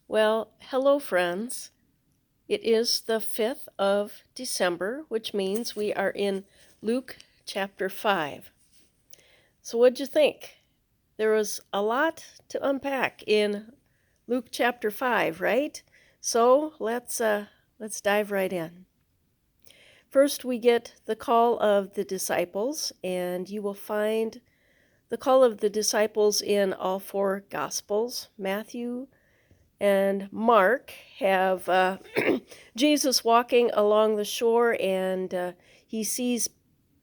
Well, hello, friends. It is the 5th of December, which means we are in Luke chapter 5. So, what'd you think? There was a lot to unpack in Luke chapter 5, right? So, let's dive right in. First, we get the call of the disciples, and you will find the call of the disciples in all four Gospels. Matthew, and Mark have Jesus walking along the shore, and he sees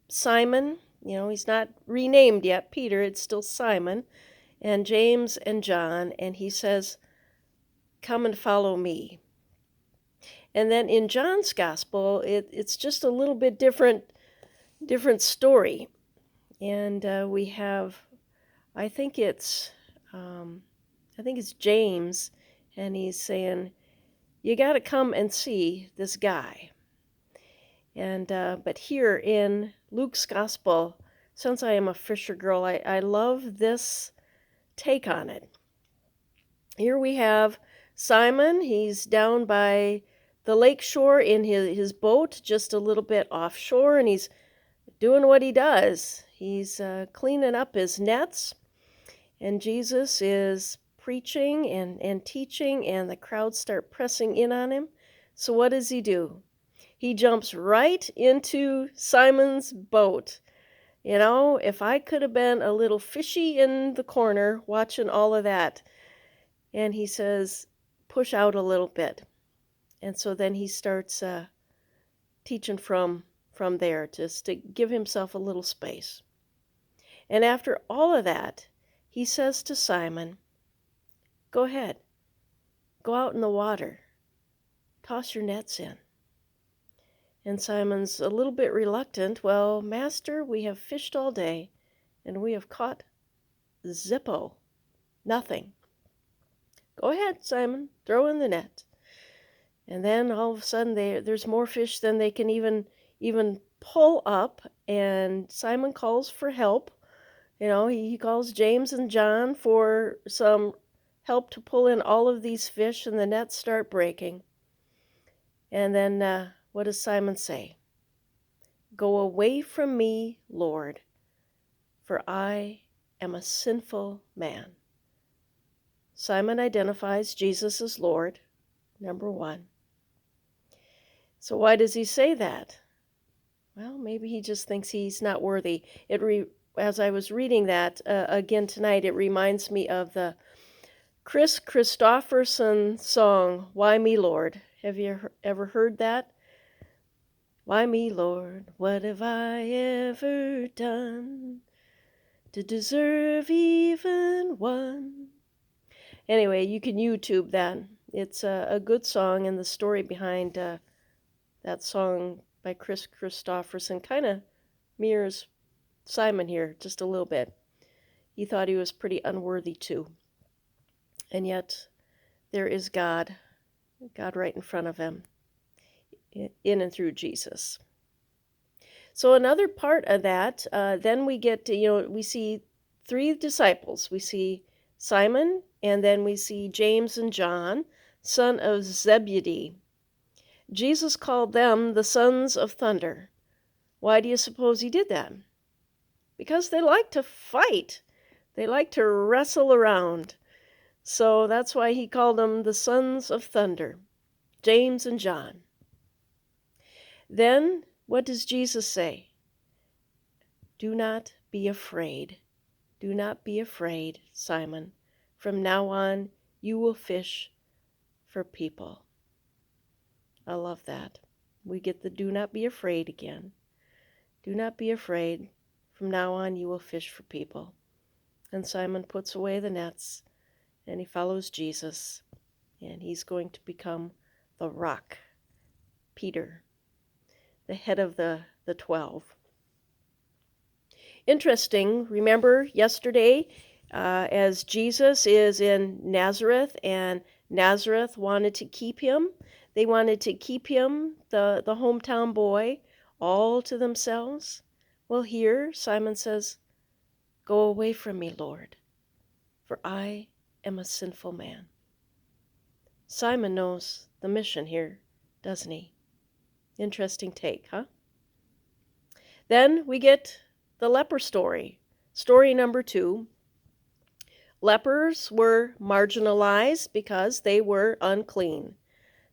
Simon. You know, he's not renamed yet, Peter, it's still Simon, and James and John, and he says, "Come and follow me." And then in John's gospel, it's just a little bit different story. And we have, I think it's, um, I think it's James, and he's saying, you got to come and see this guy. And but here in Luke's gospel, since I am a fisher girl, I love this take on it. Here we have Simon. He's down by the lake shore in his boat, just a little bit offshore, and he's doing what he does. He's cleaning up his nets, and Jesus is preaching and teaching, and the crowds start pressing in on him. So what does he do? He jumps right into Simon's boat. You know, if I could have been a little fishy in the corner watching all of that. And he says, push out a little bit. And so then he starts teaching from there, just to give himself a little space. And after all of that, he says to Simon, go ahead, go out in the water, toss your nets in. And Simon's a little bit reluctant. Well, Master, we have fished all day, and we have caught zippo. Nothing. Go ahead, Simon, throw in the net. And then all of a sudden there's more fish than they can even pull up, and Simon calls for help. You know, he calls James and John for some help to pull in all of these fish, and the nets start breaking. And then what does Simon say? Go away from me, Lord, for I am a sinful man. Simon identifies Jesus as Lord, number one. So why does he say that? Well, maybe he just thinks he's not worthy. As I was reading that again tonight, it reminds me of the Chris Christopherson song, Why Me, Lord? Have you ever heard that? Why me, Lord? What have I ever done to deserve even one? Anyway, you can YouTube that. It's a good song, and the story behind that song by Chris Christopherson kind of mirrors Simon here just a little bit. He thought he was pretty unworthy too. And yet, there is God right in front of him, in and through Jesus. So another part of that, then we get to, we see three disciples. We see Simon, and then we see James and John, son of Zebedee. Jesus called them the sons of thunder. Why do you suppose he did that? Because they like to fight. They like to wrestle around. So that's why he called them the sons of thunder, James and John. Then what does Jesus say? Do not be afraid. Do not be afraid, Simon. From now on, you will fish for people. I love that. We get the do not be afraid again. Do not be afraid. From now on, you will fish for people. And Simon puts away the nets, and he follows Jesus, and he's going to become the rock, Peter, the head of the 12. Interesting, remember yesterday, as Jesus is in Nazareth, and Nazareth wanted to keep him. They wanted to keep him, the hometown boy, all to themselves. Well, here Simon says, go away from me, Lord, for I am a sinful man. Simon knows the mission here, doesn't he? Interesting take, huh? Then we get the leper story. Story number 2. Lepers were marginalized because they were unclean.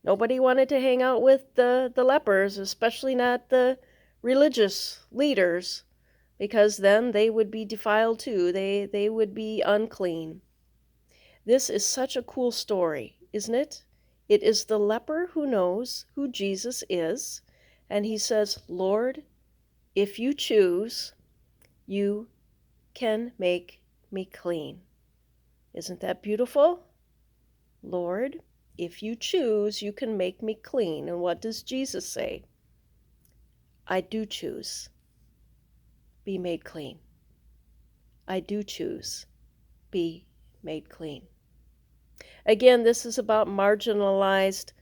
Nobody wanted to hang out with the lepers, especially not the religious leaders, because then they would be defiled too. They would be unclean. This is such a cool story, isn't it? It is the leper who knows who Jesus is, and he says, Lord, if you choose, you can make me clean. Isn't that beautiful? Lord, if you choose, you can make me clean. And what does Jesus say? I do choose. Be made clean. I do choose. Be made clean. Again, this is about marginalized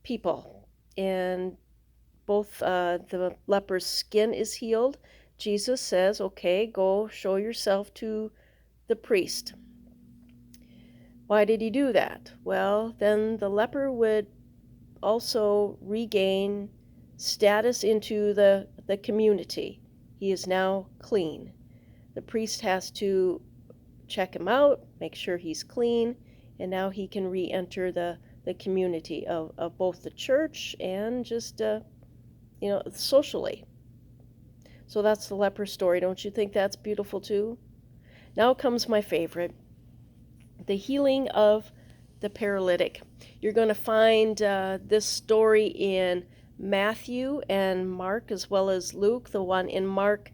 people. And both the leper's skin is healed. Jesus says, okay, go show yourself to the priest. Why did he do that? Well, then the leper would also regain status into the community. He is now clean. The priest has to check him out, make sure he's clean, and now he can re-enter the community of both the church and just, socially. So that's the leper story. Don't you think that's beautiful too? Now comes my favorite, the healing of the paralytic. You're going to find this story in Matthew and Mark as well as Luke. The one in Mark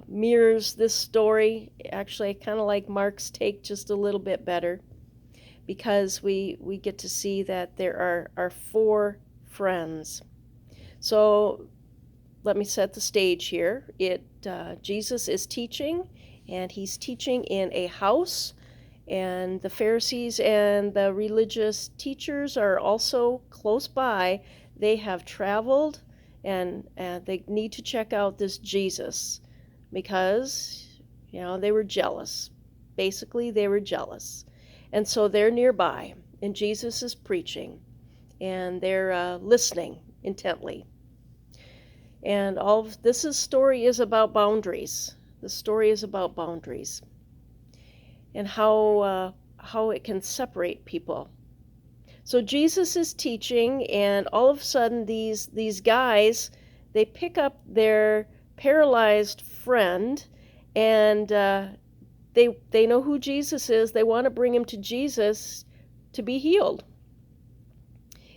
mirrors this story. Actually, I kind of like Mark's take just a little bit better because we get to see that there are 4 friends. So let me set the stage here. Jesus is teaching, and he's teaching in a house, and the Pharisees and the religious teachers are also close by. They have traveled, and they need to check out this Jesus because, they were jealous. Basically, they were jealous. And so they're nearby, and Jesus is preaching, and they're listening intently. And all of this story is about boundaries. The story is about boundaries and how it can separate people. So Jesus is teaching, and all of a sudden these guys, they pick up their paralyzed friend, and they know who Jesus is. They want to bring him to Jesus to be healed.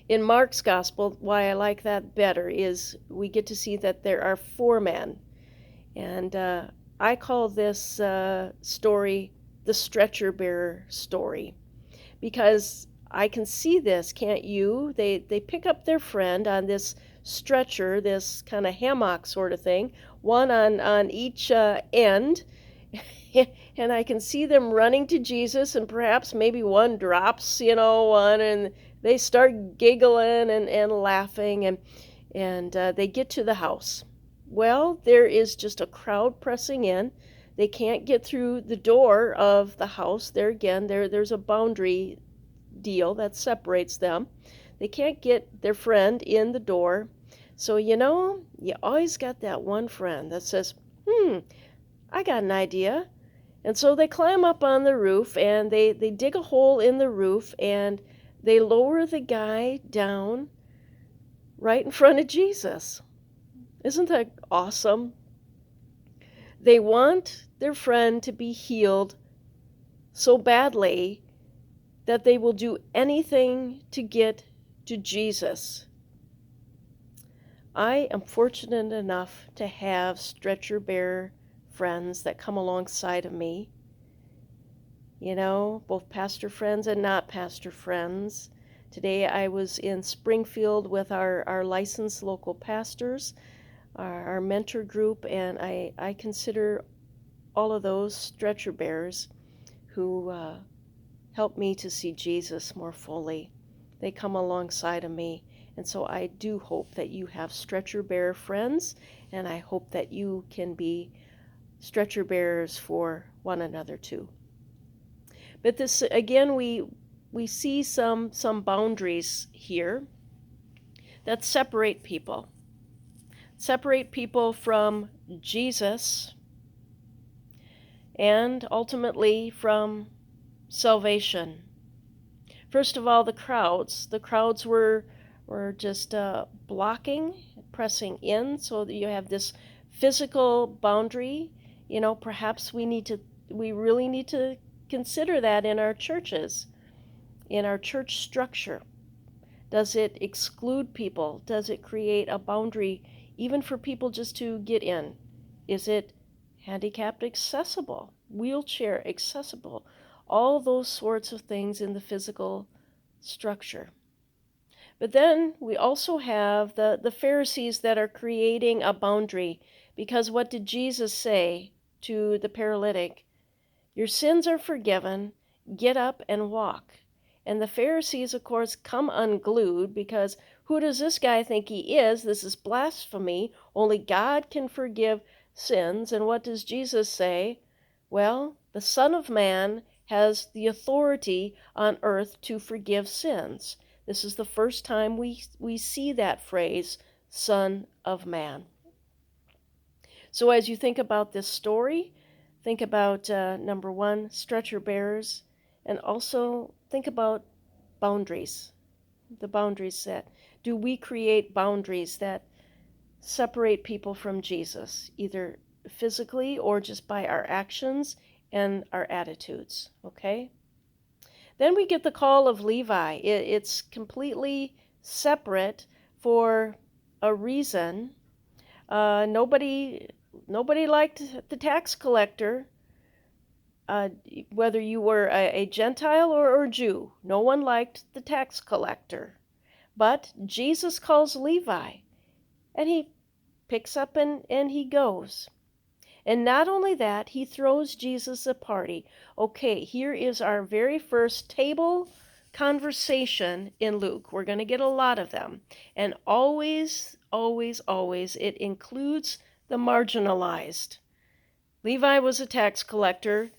In Mark's gospel, why I like that better is we get to see that there are 4 men. And I call this story the stretcher bearer story because I can see this, can't you? They pick up their friend on this stretcher, this kind of hammock sort of thing, one on each end. And I can see them running to Jesus, and perhaps maybe one drops, one, and they start giggling and laughing, and they get to the house. Well, there is just a crowd pressing in. They can't get through the door of the house. There's a boundary deal that separates them. They can't get their friend in the door. So, you always got that one friend that says, I got an idea. And so they climb up on the roof, and they dig a hole in the roof, and they lower the guy down right in front of Jesus. Isn't that awesome? They want their friend to be healed so badly that they will do anything to get to Jesus. I am fortunate enough to have stretcher bearer friends that come alongside of me. Both pastor friends and not pastor friends. Today I was in Springfield with our licensed local pastors, our mentor group, and I consider all of those stretcher bearers who help me to see Jesus more fully. They come alongside of me. And so I do hope that you have stretcher bearer friends, and I hope that you can be stretcher bearers for one another too. But this, again, we we see some boundaries here that separate people from Jesus and ultimately from salvation. First of all, the crowds. The crowds were just blocking, pressing in, so that you have this physical boundary. Perhaps we really need to consider that in our churches, in our church structure. Does it exclude people? Does it create a boundary even for people just to get in? Is it handicapped accessible, wheelchair accessible? All those sorts of things in the physical structure. But then we also have the Pharisees that are creating a boundary, because what did Jesus say to the paralytic? Your sins are forgiven, get up and walk. And the Pharisees, of course, come unglued because who does this guy think he is? This is blasphemy. Only God can forgive sins. And what does Jesus say? Well, the Son of Man has the authority on earth to forgive sins. This is the first time we see that phrase, Son of Man. So as you think about this story, think about number one, stretcher bearers, and also think about boundaries, the boundaries set. Do we create boundaries that separate people from Jesus, either physically or just by our actions and our attitudes? Okay? Then we get the call of Levi. It's completely separate for a reason. Nobody liked the tax collector, uh, whether you were a Gentile or Jew. No one liked the tax collector. But Jesus calls Levi, and he picks up and he goes. And not only that, he throws Jesus a party. Okay, here is our very first table conversation in Luke. We're going to get a lot of them. And always, always, always, it includes the marginalized. Levi was a tax collector.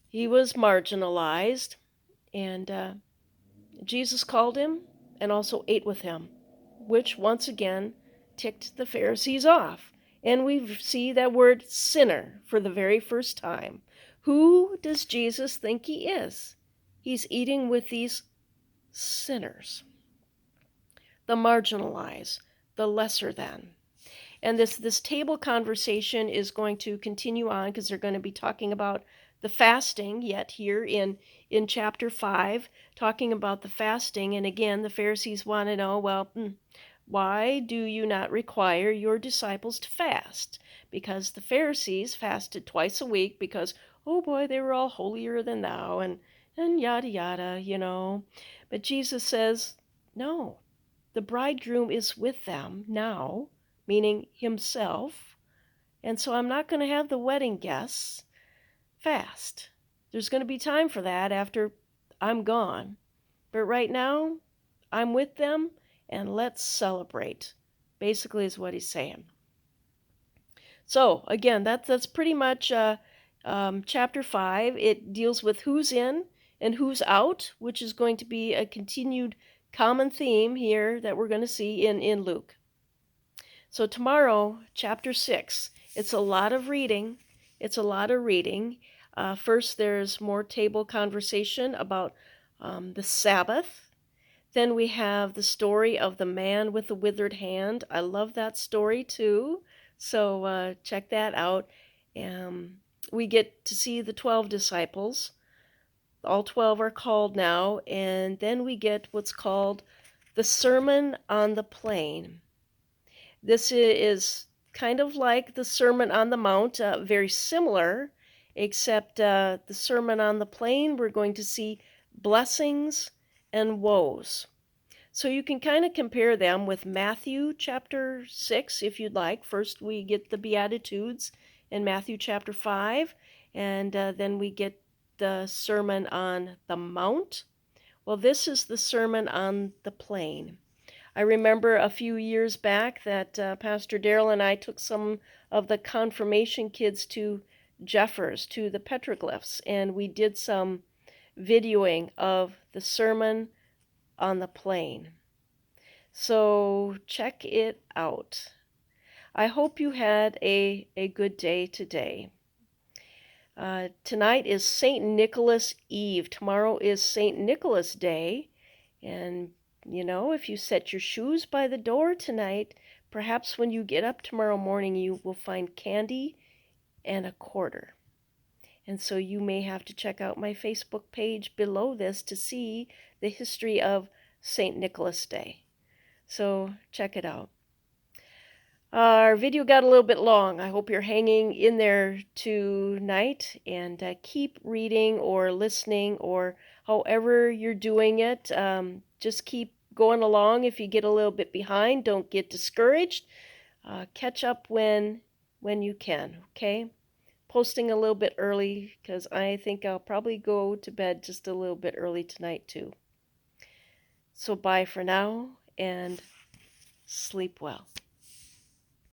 He was marginalized. And Jesus called him and also ate with him, which once again ticked the Pharisees off. And we see that word sinner for the very first time. Who does Jesus think he is? He's eating with these sinners, the marginalized, the lesser than. And this table conversation is going to continue on because they're going to be talking about the fasting yet here in chapter 5, talking about the fasting. And again, the Pharisees want to know, well, why do you not require your disciples to fast? Because the Pharisees fasted twice a week because, oh boy, they were all holier than thou and yada yada. But Jesus says, no, the bridegroom is with them now, meaning himself, and so I'm not going to have the wedding guests fast. There's going to be time for that after I'm gone. But right now, I'm with them, and let's celebrate, basically is what he's saying. So, again, that's pretty much chapter 5. It deals with who's in and who's out, which is going to be a continued common theme here that we're going to see in Luke. So tomorrow, chapter 6, it's a lot of reading. First, there's more table conversation about the Sabbath. Then we have the story of the man with the withered hand. I love that story too. So check that out. We get to see the 12 disciples. All 12 are called now. And then we get what's called the Sermon on the Plain. This is kind of like the Sermon on the Mount, very similar, except the Sermon on the Plain, we're going to see blessings and woes. So you can kind of compare them with Matthew chapter 6, if you'd like. First we get the Beatitudes in Matthew chapter 5, and then we get the Sermon on the Mount. Well, this is the Sermon on the Plain. I remember a few years back that Pastor Darrell and I took some of the confirmation kids to Jeffers, to the petroglyphs, and we did some videoing of the Sermon on the Plain. So check it out. I hope you had a good day today. Tonight is St. Nicholas Eve. Tomorrow is St. Nicholas Day. And, if you set your shoes by the door tonight, perhaps when you get up tomorrow morning, you will find candy and a quarter. And so you may have to check out my Facebook page below this to see the history of St. Nicholas Day. So check it out. Our video got a little bit long. I hope you're hanging in there tonight, and keep reading or listening or however you're doing it. Just keep going along. If you get a little bit behind, don't get discouraged. Catch up when you can, okay? Posting a little bit early because I think I'll probably go to bed just a little bit early tonight too. So bye for now and sleep well.